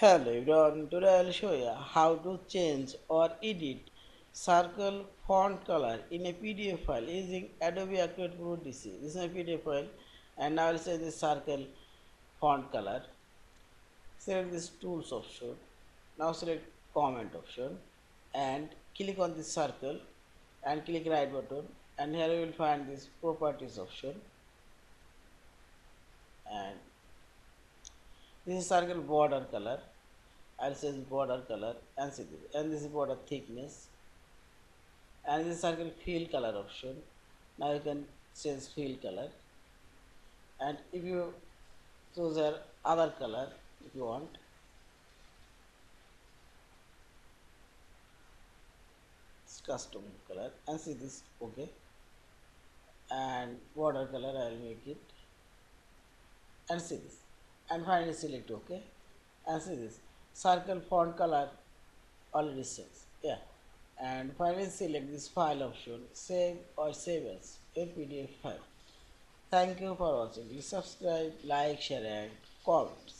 Hello everyone, today I will show you how to change or edit circle font color in a PDF file using Adobe Acrobat Pro DC. This is a PDF file and now I will say this circle font color. Select this tools option. Now select comment option and click on this circle and click right button, and here you will find this properties option, and this is circle border color. I'll say border color and see this, and this is border thickness, and this is circle fill color option. Now you can change fill color, and if you choose your other color, if you want, it's custom color, and see this, okay, and border color I'll make it, and see this, and finally select okay, and see this circle font color already says, yeah, and finally select this file option, save or save as a PDF file. Thank you for watching. Please subscribe, like, share and comment.